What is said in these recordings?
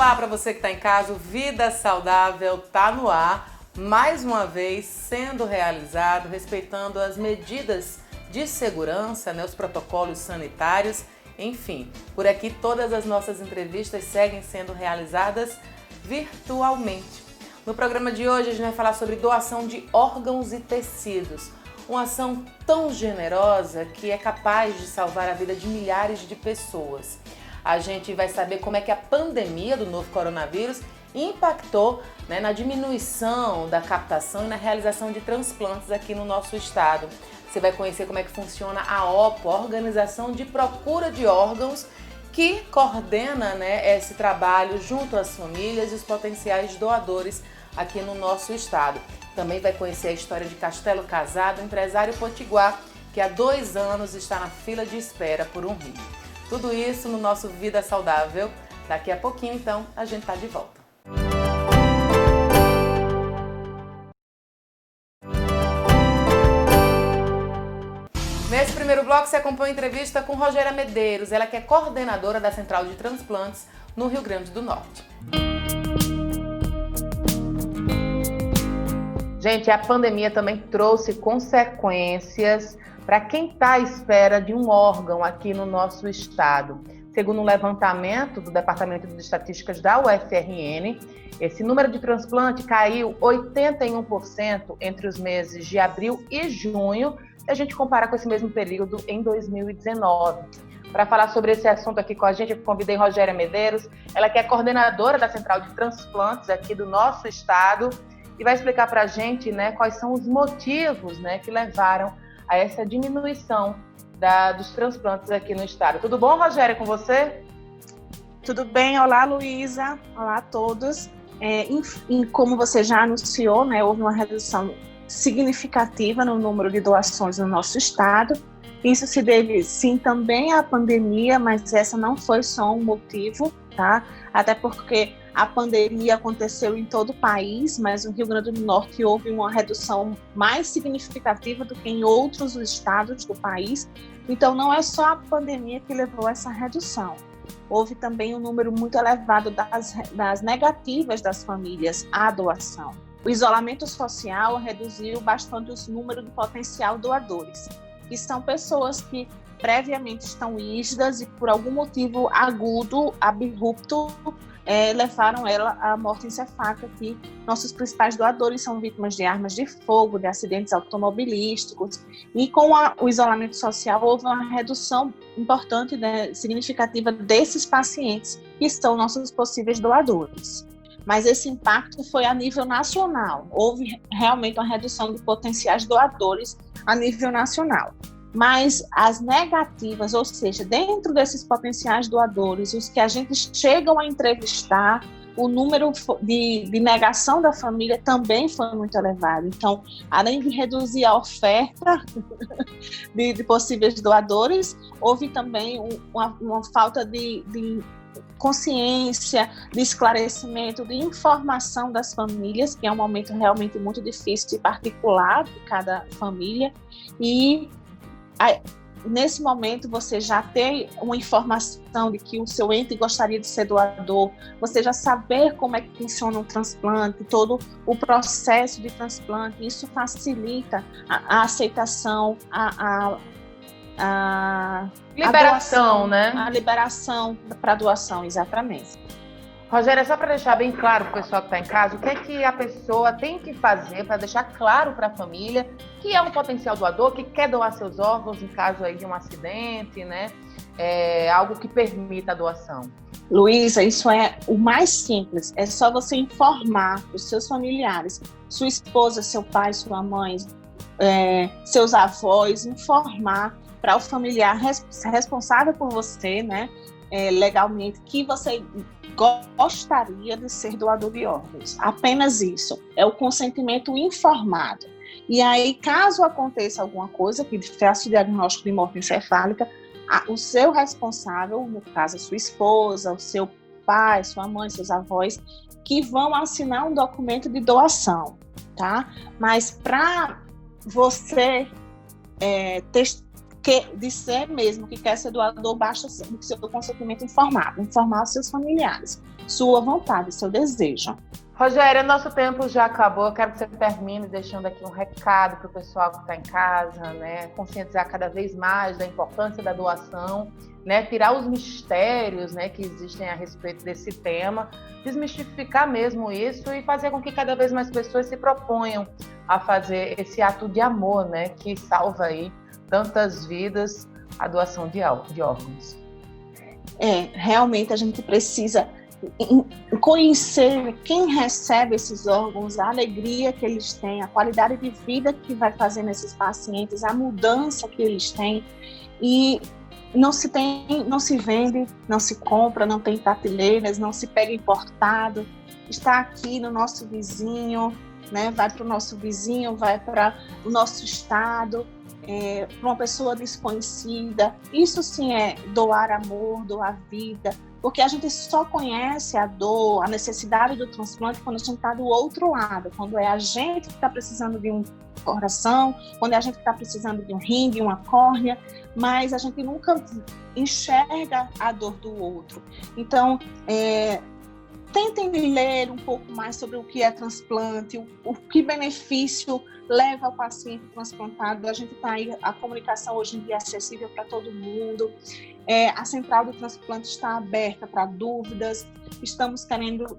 Olá para você que está em casa, o Vida Saudável está no ar, mais uma vez sendo realizado, respeitando as medidas de segurança, os protocolos sanitários, enfim. Por aqui todas as nossas entrevistas seguem sendo realizadas virtualmente. No programa de hoje a gente vai falar sobre doação de órgãos e tecidos, uma ação tão generosa que é capaz de salvar a vida de milhares de pessoas. A gente vai saber como é que a pandemia do novo coronavírus impactou na diminuição da captação e na realização de transplantes aqui no nosso estado. Você vai conhecer como é que funciona a OPO, a Organização de Procura de Órgãos, que coordena esse trabalho junto às famílias e os potenciais doadores aqui no nosso estado. Também vai conhecer a história de Castelo Casado, empresário potiguar, que há 2 anos está na fila de espera por um rim. Tudo isso no nosso Vida Saudável. Daqui a pouquinho, então, a gente tá de volta. Nesse primeiro bloco, você acompanha a entrevista com Rogéria Medeiros, ela que é coordenadora da Central de Transplantes no Rio Grande do Norte. Gente, a pandemia também trouxe consequências para quem está à espera de um órgão aqui no nosso estado. Segundo um levantamento do Departamento de Estatísticas da UFRN, esse número de transplante caiu 81% entre os meses de abril e junho, se a gente comparar com esse mesmo período em 2019. Para falar sobre esse assunto aqui com a gente, eu convidei Rogéria Medeiros, ela que é coordenadora da Central de Transplantes aqui do nosso estado, e vai explicar para a gente quais são os motivos que levaram a essa diminuição dos transplantes aqui no estado. Tudo bom, Rogéria, com você? Tudo bem, olá Luísa, olá a todos. Como você já anunciou, houve uma redução significativa no número de doações no nosso estado. Isso se deve sim também à pandemia, mas essa não foi só um motivo, tá? Até porque a pandemia aconteceu em todo o país, mas no Rio Grande do Norte houve uma redução mais significativa do que em outros estados do país. Então, não é só a pandemia que levou a essa redução. Houve também um número muito elevado das negativas das famílias à doação. O isolamento social reduziu bastante o número de potencial doadores, que são pessoas que previamente estão rígidas e por algum motivo agudo, abrupto, levaram ela à morte encefálica, que nossos principais doadores são vítimas de armas de fogo, de acidentes automobilísticos, e com o isolamento social houve uma redução importante, significativa desses pacientes, que são nossos possíveis doadores. Mas esse impacto foi a nível nacional, houve realmente uma redução de potenciais doadores a nível nacional. Mas as negativas, ou seja, dentro desses potenciais doadores, os que a gente chegam a entrevistar, o número de negação da família também foi muito elevado. Então, além de reduzir a oferta de possíveis doadores, houve também uma falta de consciência, de esclarecimento, de informação das famílias, que é um momento realmente muito difícil e particular de cada família. E nesse momento você já tem uma informação de que o seu ente gostaria de ser doador, você já saber como é que funciona o transplante, todo o processo de transplante, isso facilita a aceitação, a liberação, a liberação para doação, exatamente. Rogéria, só para deixar bem claro para o pessoal que está em casa, o que é que a pessoa tem que fazer para deixar claro para a família que é um potencial doador, que quer doar seus órgãos em caso aí de um acidente, algo que permita a doação? Luísa, isso é o mais simples, é só você informar os seus familiares, sua esposa, seu pai, sua mãe, seus avós, informar para o familiar responsável por você, legalmente, que você gostaria de ser doador de órgãos. Apenas isso. É o consentimento informado. E aí, caso aconteça alguma coisa que faça o diagnóstico de morte encefálica, o seu responsável, no caso a sua esposa, o seu pai, sua mãe, seus avós, que vão assinar um documento de doação, tá? Mas para você que disser mesmo que quer ser doador, basta o seu consentimento informado, informar os seus familiares, sua vontade, seu desejo. Rogéria, nosso tempo já acabou. Eu quero que você termine deixando aqui um recado para o pessoal que está em casa, né? Conscientizar cada vez mais da importância da doação, né? Tirar os mistérios, né, que existem a respeito desse tema, desmistificar mesmo isso e fazer com que cada vez mais pessoas se proponham a fazer esse ato de amor, né, que salva aí tantas vidas, a doação de órgãos. Realmente a gente precisa conhecer quem recebe esses órgãos, a alegria que eles têm, a qualidade de vida que vai fazer nesses pacientes, a mudança que eles têm. E não se vende, não se compra, não tem prateleiras, não se pega importado, está aqui no nosso vizinho, né? Vai para o nosso vizinho, vai para o nosso estado, para uma pessoa desconhecida. Isso sim é doar amor, doar vida, porque a gente só conhece a dor, a necessidade do transplante quando a gente está do outro lado, quando é a gente que está precisando de um coração, quando é a gente que está precisando de um rim, de uma córnea, mas a gente nunca enxerga a dor do outro. Então, tentem ler um pouco mais sobre o que é transplante, o que benefício leva ao paciente transplantado. A gente está aí, a comunicação hoje em dia é acessível para todo mundo. A central do transplante está aberta para dúvidas. Estamos querendo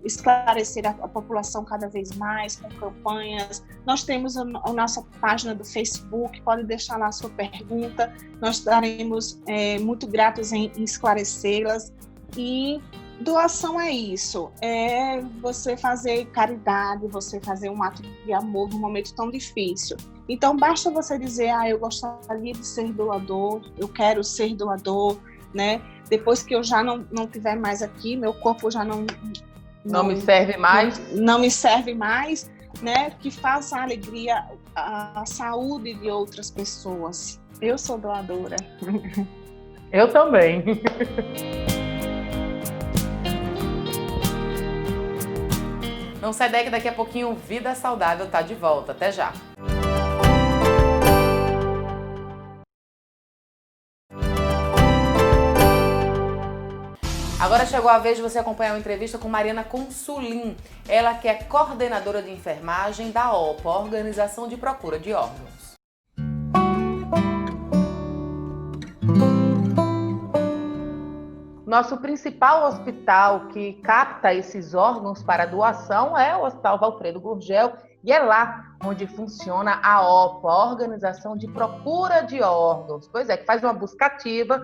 esclarecer a população cada vez mais com campanhas. Nós temos a nossa página do Facebook, pode deixar lá a sua pergunta. Nós estaremos muito gratos em esclarecê-las. E doação é isso, é você fazer caridade, você fazer um ato de amor num momento tão difícil. Então, basta você dizer, eu gostaria de ser doador, eu quero ser doador, né? Depois que eu já não estiver mais aqui, meu corpo já não me serve mais. Não me serve mais, né? Que faça a alegria, a saúde de outras pessoas. Eu sou doadora. Eu também. Não sai daí que daqui a pouquinho Vida Saudável tá de volta. Até já! Agora chegou a vez de você acompanhar uma entrevista com Mariana Consulim. Ela que é coordenadora de enfermagem da OPO, Organização de Procura de Órgãos. Nosso principal hospital que capta esses órgãos para doação é o Hospital Valfredo Gurgel, e é lá onde funciona a OPO, a Organização de Procura de Órgãos. Pois é, que faz uma busca ativa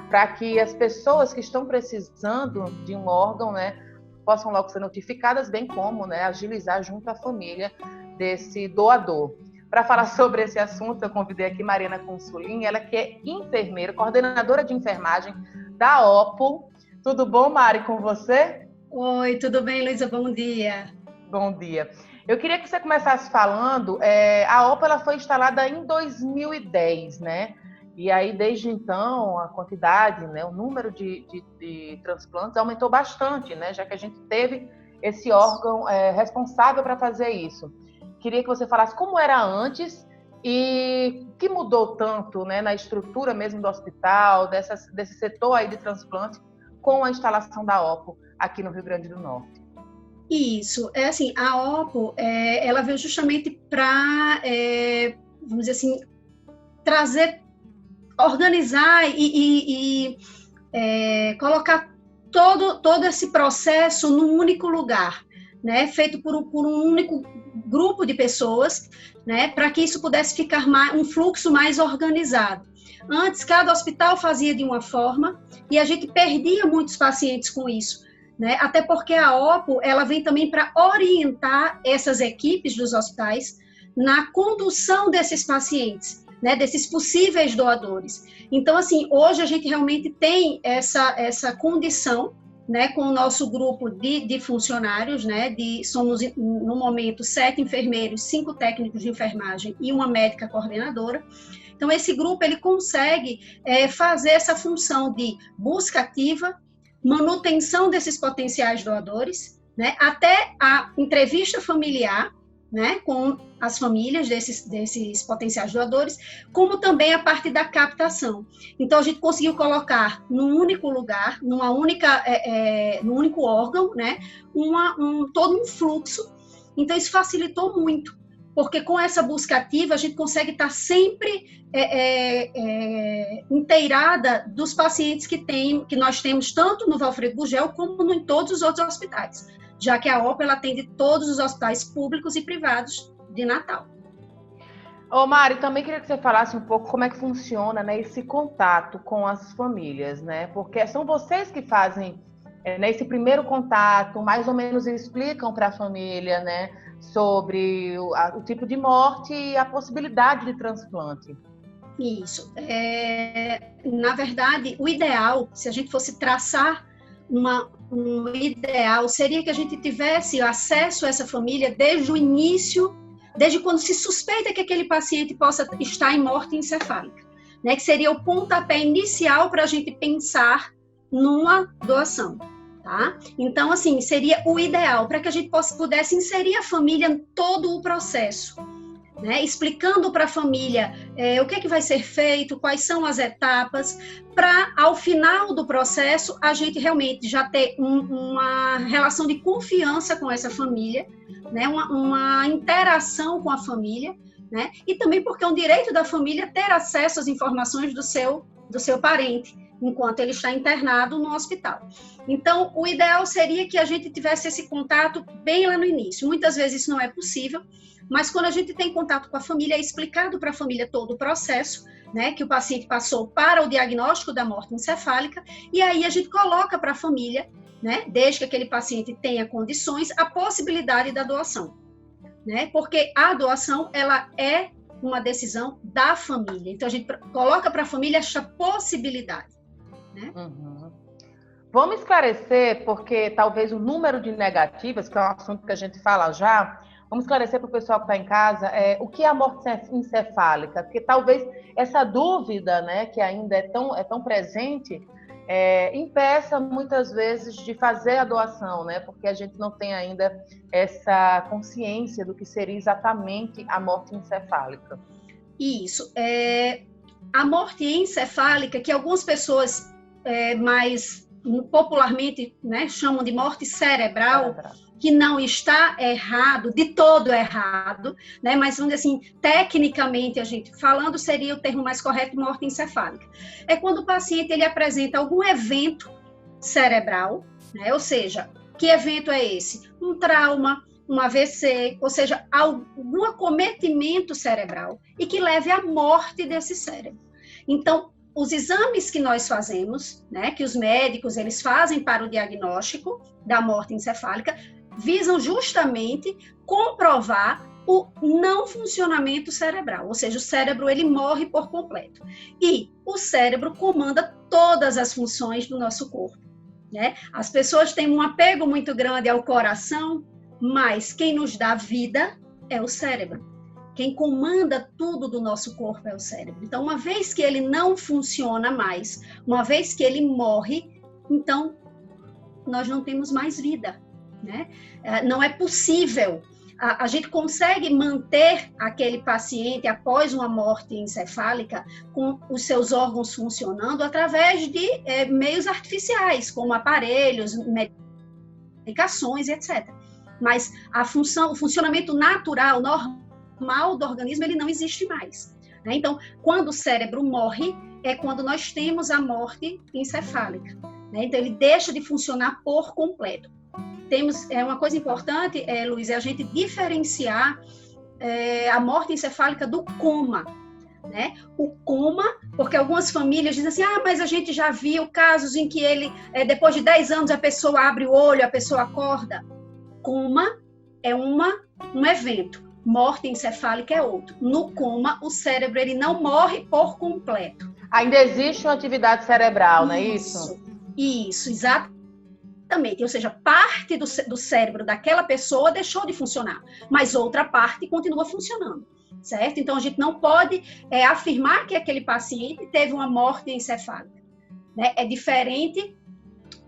para que as pessoas que estão precisando de um órgão, né, possam logo ser notificadas, bem como, né, agilizar junto à família desse doador. Para falar sobre esse assunto, eu convidei aqui Mariana Consulim, ela que é enfermeira, coordenadora de enfermagem da OPO. Tudo bom, Mari, com você? Oi, tudo bem, Luísa? Bom dia. Bom dia. Eu queria que você começasse falando, a OPO ela foi instalada em 2010, né? E aí, desde então, a quantidade, né, o número de transplantes aumentou bastante, né? Já que a gente teve esse órgão responsável para fazer isso. Queria que você falasse como era antes e o que mudou tanto, né, na estrutura mesmo do hospital, desse setor aí de transplante, com a instalação da OPO aqui no Rio Grande do Norte. Isso, assim, a OPO, ela veio justamente para, vamos dizer assim, organizar e colocar todo esse processo num único lugar, né, feito por um único grupo de pessoas, né, para que isso pudesse ficar um fluxo mais organizado. Antes, cada hospital fazia de uma forma e a gente perdia muitos pacientes com isso, né, até porque a OPO, ela vem também para orientar essas equipes dos hospitais na condução desses pacientes, né, desses possíveis doadores. Então, assim, hoje a gente realmente tem essa condição, né, com o nosso grupo de funcionários, né, somos no momento 7 enfermeiros, 5 técnicos de enfermagem e uma médica coordenadora. Então esse grupo ele consegue fazer essa função de busca ativa, manutenção desses potenciais doadores, né, até a entrevista familiar, né, com as famílias desses potenciais doadores, como também a parte da captação. Então, a gente conseguiu colocar num único lugar, num único órgão, né, todo um fluxo. Então, isso facilitou muito, porque com essa busca ativa, a gente consegue estar sempre inteirada dos pacientes que nós temos, tanto no Valfrido Gurgel, como em todos os outros hospitais, já que a OPA ela atende todos os hospitais públicos e privados de Natal. Ô Mari, também queria que você falasse um pouco como é que funciona, né, esse contato com as famílias, né? Porque são vocês que fazem esse primeiro contato, mais ou menos explicam para a família, né, sobre o tipo de morte e a possibilidade de transplante. Isso. Na verdade, o ideal, se a gente fosse traçar um ideal, seria que a gente tivesse acesso a essa família desde o início, desde quando se suspeita que aquele paciente possa estar em morte encefálica, né? Que seria o pontapé inicial para a gente pensar numa doação, tá? Então, assim, seria o ideal para que a gente pudesse inserir a família em todo o processo, né, explicando para a família o que vai ser feito, quais são as etapas, para, ao final do processo, a gente realmente já ter uma relação de confiança com essa família, né, uma interação com a família, né, e também porque é um direito da família ter acesso às informações do seu parente, enquanto ele está internado no hospital. Então, o ideal seria que a gente tivesse esse contato bem lá no início. Muitas vezes isso não é possível, mas quando a gente tem contato com a família, é explicado para a família todo o processo, né, que o paciente passou para o diagnóstico da morte encefálica, e aí a gente coloca para a família, né, desde que aquele paciente tenha condições, a possibilidade da doação, né, porque a doação, ela é uma decisão da família. Então, a gente coloca para a família essa possibilidade, né? Uhum. Vamos esclarecer, porque talvez o número de negativas, que é um assunto que a gente fala já, vamos esclarecer para o pessoal que está em casa o que é a morte encefálica, porque talvez essa dúvida, né, que ainda é tão presente, impeça muitas vezes de fazer a doação, né, porque a gente não tem ainda essa consciência do que seria exatamente a morte encefálica. Isso. A morte encefálica, que algumas pessoas mais popularmente, né, chamam de morte cerebral, que não está errado, de todo errado, né? Mas, vamos dizer assim, tecnicamente, a gente falando, seria o termo mais correto, morte encefálica. É quando o paciente ele apresenta algum evento cerebral, né? Ou seja, que evento é esse? Um trauma, um AVC, ou seja, algum acometimento cerebral e que leve à morte desse cérebro. Então, os exames que nós fazemos, né, que os médicos eles fazem para o diagnóstico da morte encefálica, visam justamente comprovar o não funcionamento cerebral, ou seja, o cérebro ele morre por completo. E o cérebro comanda todas as funções do nosso corpo, né? As pessoas têm um apego muito grande ao coração, mas quem nos dá vida é o cérebro. Quem comanda tudo do nosso corpo é o cérebro. Então, uma vez que ele não funciona mais, uma vez que ele morre, então nós não temos mais vida, né? Não é possível. A gente consegue manter aquele paciente após uma morte encefálica com os seus órgãos funcionando através de meios artificiais, como aparelhos, medicações, etc. Mas o funcionamento natural, normal do organismo, ele não existe mais, né? Então, quando o cérebro morre, é quando nós temos a morte encefálica, né? Então, ele deixa de funcionar por completo. Uma coisa importante, Luiz, é a gente diferenciar a morte encefálica do coma, né? O coma, porque algumas famílias dizem assim, mas a gente já viu casos em que depois de 10 anos, a pessoa abre o olho, a pessoa acorda. Coma é um evento, morte encefálica é outro. No coma, o cérebro ele não morre por completo. Ainda existe uma atividade cerebral, não é isso? Isso, exatamente. Ou seja, parte do cérebro daquela pessoa deixou de funcionar, mas outra parte continua funcionando, certo? Então, a gente não pode afirmar que aquele paciente teve uma morte encefálica, né? É diferente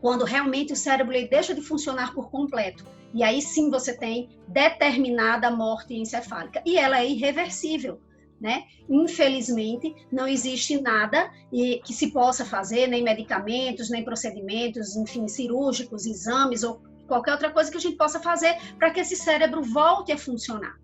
quando realmente o cérebro ele deixa de funcionar por completo. E aí sim você tem determinada morte encefálica. E ela é irreversível, né? Infelizmente, não existe nada que se possa fazer, nem medicamentos, nem procedimentos, enfim, cirúrgicos, exames ou qualquer outra coisa que a gente possa fazer para que esse cérebro volte a funcionar,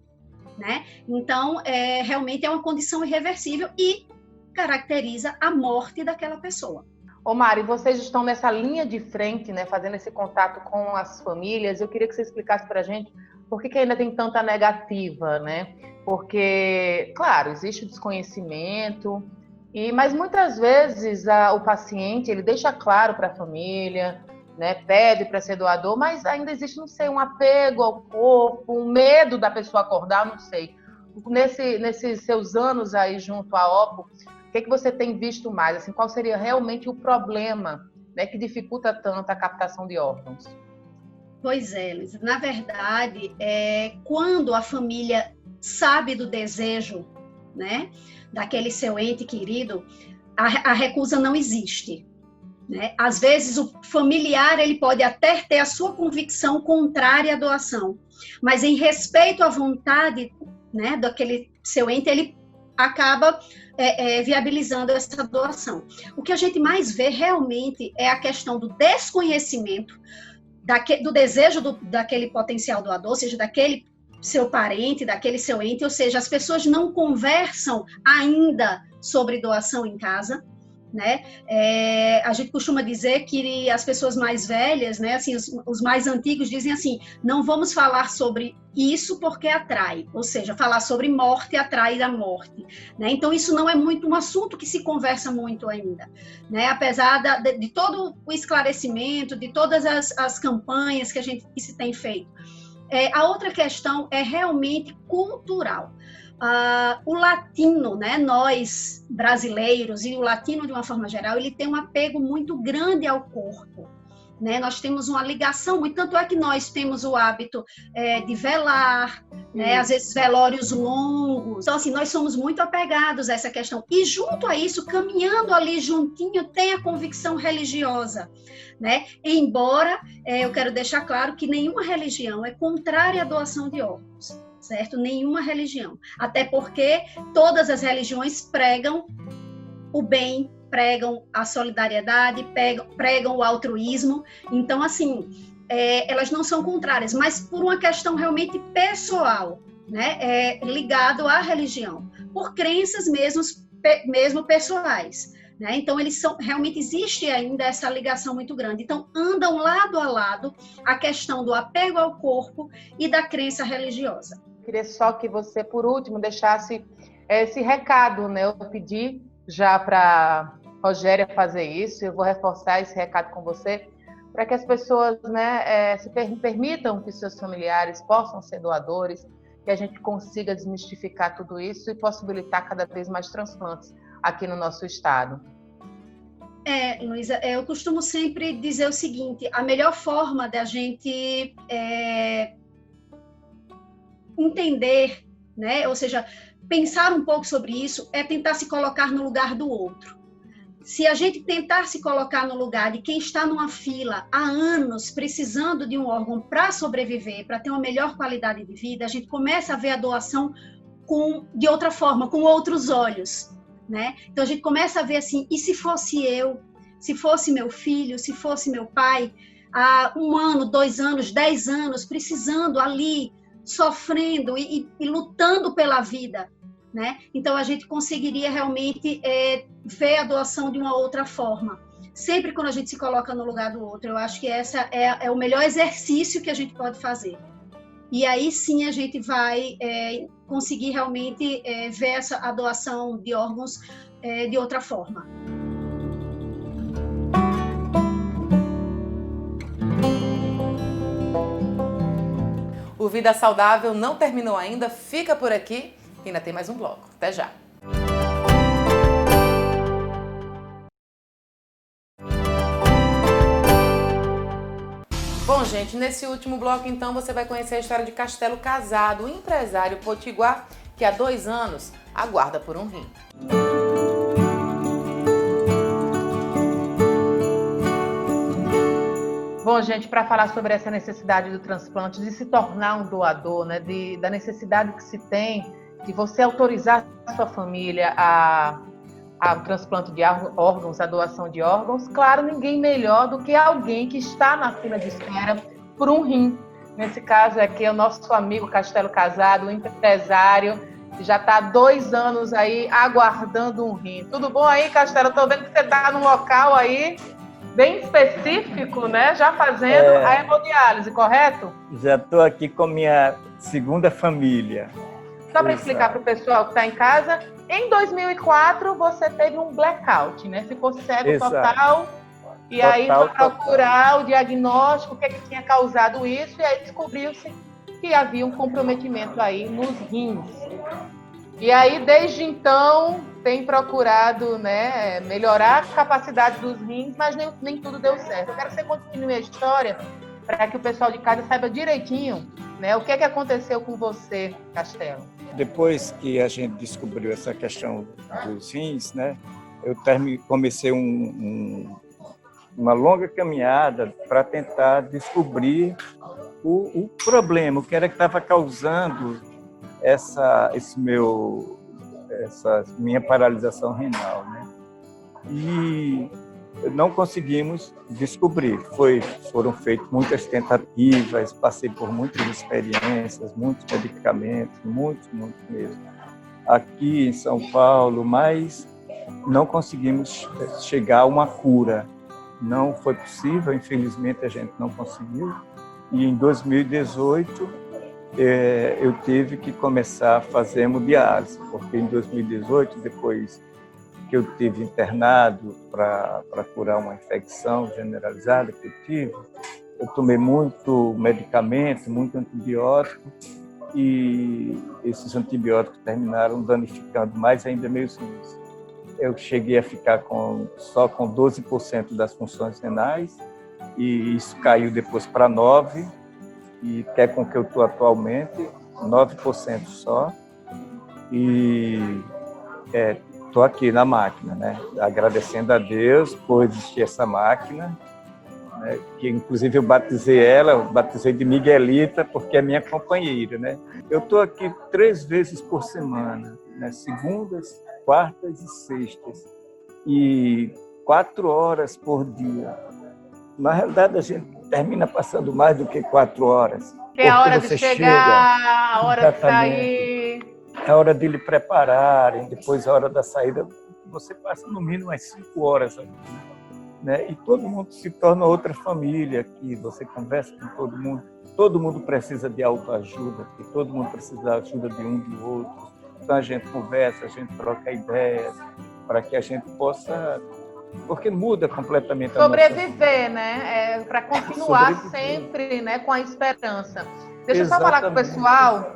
né? Então, realmente é uma condição irreversível e caracteriza a morte daquela pessoa. Ô Mari, vocês estão nessa linha de frente, né, fazendo esse contato com as famílias. Eu queria que você explicasse para a gente por que ainda tem tanta negativa, né? Porque, claro, existe o desconhecimento, mas muitas vezes o paciente ele deixa claro para a família, né, pede para ser doador, mas ainda existe, não sei, um apego ao corpo, um medo da pessoa acordar, não sei. Nesses seus anos aí junto à OPO, o que você tem visto mais? Assim, qual seria realmente o problema, né, que dificulta tanto a captação de órgãos? Pois é, Luísa. Na verdade, quando a família sabe do desejo, né, daquele seu ente querido, a recusa não existe, né? Às vezes o familiar ele pode até ter a sua convicção contrária à doação, mas em respeito à vontade, né, daquele seu ente, ele acaba viabilizando essa doação. O que a gente mais vê realmente é a questão do desconhecimento do desejo daquele potencial doador, ou seja, daquele seu parente, daquele seu ente, ou seja, as pessoas não conversam ainda sobre doação em casa, né? A gente costuma dizer que as pessoas mais velhas, né, assim, os mais antigos dizem assim, não vamos falar sobre isso porque atrai, ou seja, falar sobre morte atrai da morte, né? Então isso não é muito um assunto que se conversa muito ainda, né? Apesar de todo o esclarecimento, de todas as campanhas que se tem feito. A outra questão é realmente cultural. O latino, né, nós brasileiros e o latino de uma forma geral, ele tem um apego muito grande ao corpo, né? Nós temos uma ligação, e tanto é que nós temos o hábito de velar, né? Às vezes velórios longos. Então, assim, nós somos muito apegados a essa questão. E junto a isso, caminhando ali juntinho, tem a convicção religiosa, né? Embora, eu quero deixar claro que nenhuma religião é contrária à doação de órgãos. Certo? Nenhuma religião. Até porque todas as religiões pregam o bem, pregam a solidariedade, pregam o altruísmo. Então, assim, elas não são contrárias, mas por uma questão realmente pessoal, né? Ligado à religião, por crenças mesmo pessoais. Né? Então, realmente existe ainda essa ligação muito grande. Então, andam lado a lado a questão do apego ao corpo e da crença religiosa. Queria só que você, por último, deixasse esse recado, né? Eu pedi já para Rogéria fazer isso, eu vou reforçar esse recado com você, para que as pessoas, né, se permitam que seus familiares possam ser doadores, que a gente consiga desmistificar tudo isso e possibilitar cada vez mais transplantes aqui no nosso estado. Luísa, eu costumo sempre dizer o seguinte, a melhor forma da gente entender, né, ou seja, pensar um pouco sobre isso é tentar se colocar no lugar do outro. Se a gente tentar se colocar no lugar de quem está numa fila há anos precisando de um órgão para sobreviver, para ter uma melhor qualidade de vida, a gente começa a ver a doação de outra forma, com outros olhos, né? Então a gente começa a ver assim, e se fosse eu, se fosse meu filho, se fosse meu pai, há 1 ano, 2 anos, 10 anos, precisando ali, sofrendo e lutando pela vida, né? Então a gente conseguiria realmente ver a doação de uma outra forma. Sempre quando a gente se coloca no lugar do outro, eu acho que essa é o melhor exercício que a gente pode fazer. E aí sim a gente vai conseguir realmente ver a doação de órgãos de outra forma. O Vida Saudável não terminou ainda, fica por aqui, ainda tem mais um bloco. Até já! Bom, gente, nesse último bloco, então, você vai conhecer a história de Castelo Casado, um empresário potiguar que há 2 anos aguarda por um rim. Bom, gente, para falar sobre essa necessidade do transplante, de se tornar um doador, né, da necessidade que se tem de você autorizar a sua família ao transplante de órgãos, a doação de órgãos, claro, ninguém melhor do que alguém que está na fila de espera por um rim. Nesse caso aqui é o nosso amigo Castelo Casado, um empresário, que já está há 2 anos aí aguardando um rim. Tudo bom aí, Castelo? Estou vendo que você está num local aí bem específico, né? Já fazendo a hemodiálise, correto? Já estou aqui com minha segunda família. Só para explicar para o pessoal que está em casa, em 2004 você teve um blackout, né? Ficou cego total. E aí foi procurar o diagnóstico, o que tinha causado isso, e aí descobriu-se que havia um comprometimento aí nos rins. E aí, desde então, tem procurado, né, melhorar a capacidade dos rins, mas nem tudo deu certo. Eu quero que você continue a história para que o pessoal de casa saiba direitinho, né, o que aconteceu com você, Castelo. Depois que a gente descobriu essa questão dos rins, né, eu comecei uma longa caminhada para tentar descobrir o problema, o que era que estava causando essa minha paralisação renal, né? E não conseguimos descobrir. Foram feitas muitas tentativas, passei por muitas experiências, muitos medicamentos, muitos mesmo, aqui em São Paulo, mas não conseguimos chegar a uma cura. Não foi possível, infelizmente a gente não conseguiu. E em 2018 eu tive que começar a fazer hemodiálise, porque em 2018, depois que eu tive internado para curar uma infecção generalizada que eu tive, eu tomei muito medicamento, muito antibiótico, e esses antibióticos terminaram danificando mais ainda meus rins. Eu cheguei a ficar só com 12% das funções renais, e isso caiu depois para 9%, e que é com que eu estou atualmente, 9% só. E estou aqui na máquina, né? Agradecendo a Deus por existir essa máquina, né? Que inclusive eu batizei de Miguelita, porque é minha companheira, né? Eu estou aqui 3 vezes por semana, né? Segundas, quartas e sextas, e 4 horas por dia. Na realidade, a gente termina passando mais do que 4 horas. Que é a hora de chegar, a hora de sair. É a hora de lhe prepararem, depois a hora da saída. Você passa no mínimo umas 5 horas aqui, né? E todo mundo se torna outra família aqui. Você conversa com todo mundo. Todo mundo precisa de autoajuda, e todo mundo precisa da ajuda de um do outro. Então a gente conversa, a gente troca ideias, para que a gente possa, porque muda completamente a sobreviver, né? Para continuar sempre, né, com a esperança. Deixa eu só falar com o pessoal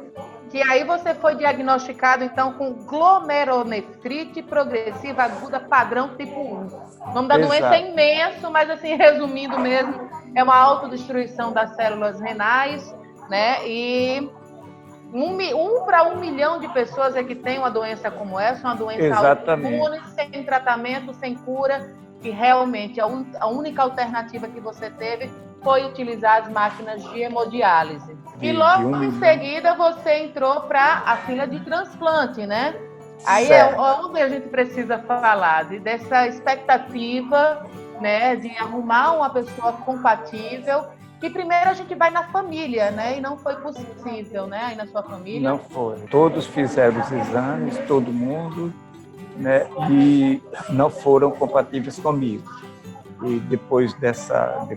que aí você foi diagnosticado então com glomerulonefrite progressiva aguda padrão tipo 1. O nome da doença é imenso, mas assim, resumindo mesmo, é uma autodestruição das células renais, né? E 1 para 1 milhão de pessoas é que tem uma doença como essa, uma doença autoimune, sem tratamento, sem cura, e realmente a única alternativa que você teve foi utilizar as máquinas de hemodiálise. E logo em seguida você entrou para a fila de transplante, né? Aí é onde a gente precisa falar dessa expectativa, né, de arrumar uma pessoa compatível. Que primeiro a gente vai na família, né? E não foi possível, né? Aí na sua família. Não foi. Todos fizeram os exames, todo mundo, né? E não foram compatíveis comigo. E depois dessa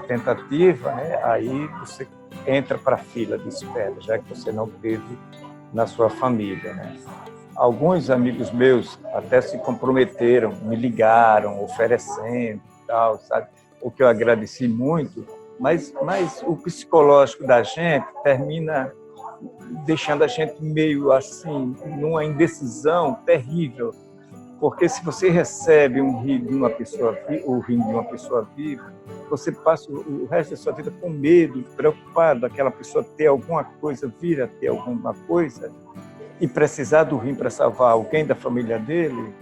tentativa, né? Aí você entra para a fila de espera, já que você não teve na sua família, né? Alguns amigos meus até se comprometeram, me ligaram, oferecendo e tal, sabe? O que eu agradeci muito. Mas o psicológico da gente termina deixando a gente meio assim, numa indecisão terrível. Porque se você recebe o rim de uma pessoa viva, você passa o resto da sua vida com medo, preocupado daquela pessoa ter alguma coisa, vir a ter alguma coisa, e precisar do rim para salvar alguém da família dele,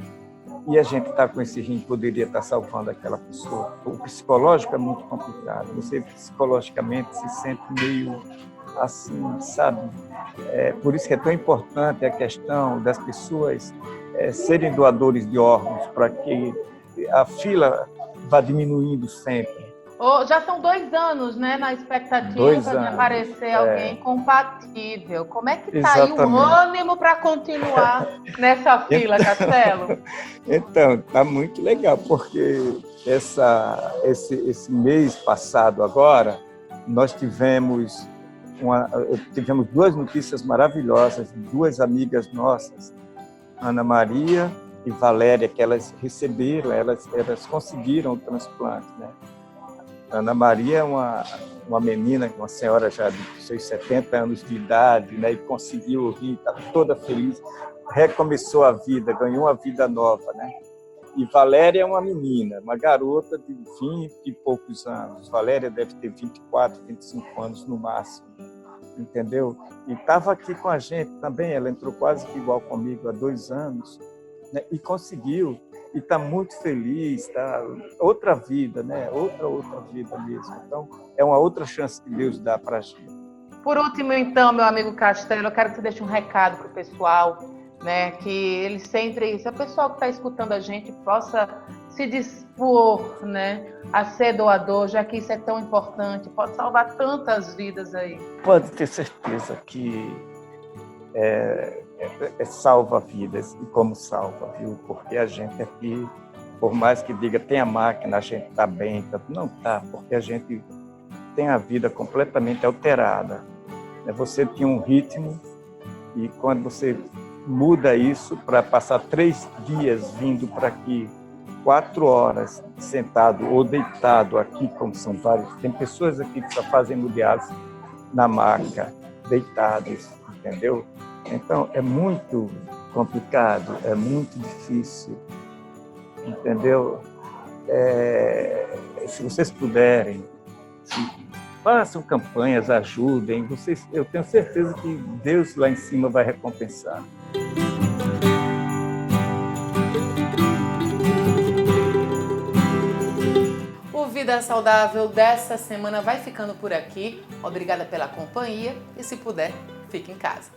e a gente está com esse rim, poderia estar salvando aquela pessoa. O psicológico é muito complicado. Você psicologicamente se sente meio assim, sabe? Por isso que é tão importante a questão das pessoas serem doadores de órgãos, para que a fila vá diminuindo sempre. Já são 2 anos, né, na expectativa 2 de anos, aparecer alguém compatível. Como é que está aí o Exatamente. ânimo para continuar nessa fila, Castelo? Então, está muito legal, porque esse mês passado agora, nós tivemos 2 notícias maravilhosas, 2 amigas nossas, Ana Maria e Valéria, que elas receberam, elas conseguiram o transplante, né? Ana Maria é uma menina, uma senhora já de seus 70 anos de idade, né, e conseguiu rir, está toda feliz, recomeçou a vida, ganhou uma vida nova, né? E Valéria é uma menina, uma garota de 20 e poucos anos. Valéria deve ter 24, 25 anos no máximo, entendeu? E estava aqui com a gente também, ela entrou quase que igual comigo há 2 anos, né, e conseguiu. E está muito feliz, tá? Outra vida, né? Outra vida mesmo. Então, é uma outra chance que Deus dá para a gente. Por último, então, meu amigo Castelo, eu quero que você deixe um recado para o pessoal, né? Que eles sempre, se o pessoal que está escutando a gente possa se dispor, né, a ser doador, já que isso é tão importante, pode salvar tantas vidas aí. Pode ter certeza que salva vidas, e como salva, viu? Porque a gente aqui, por mais que diga tem a máquina, a gente está bem, não está, porque a gente tem a vida completamente alterada. Você tinha um ritmo e quando você muda isso para passar 3 dias vindo para aqui, 4 horas sentado ou deitado aqui, como são vários, tem pessoas aqui que só fazem hemodiálise na maca, deitados, entendeu? Então, é muito complicado, é muito difícil, entendeu? Se vocês puderem, façam campanhas, ajudem, eu tenho certeza que Deus lá em cima vai recompensar. O Vida Saudável dessa semana vai ficando por aqui. Obrigada pela companhia e, se puder, fique em casa.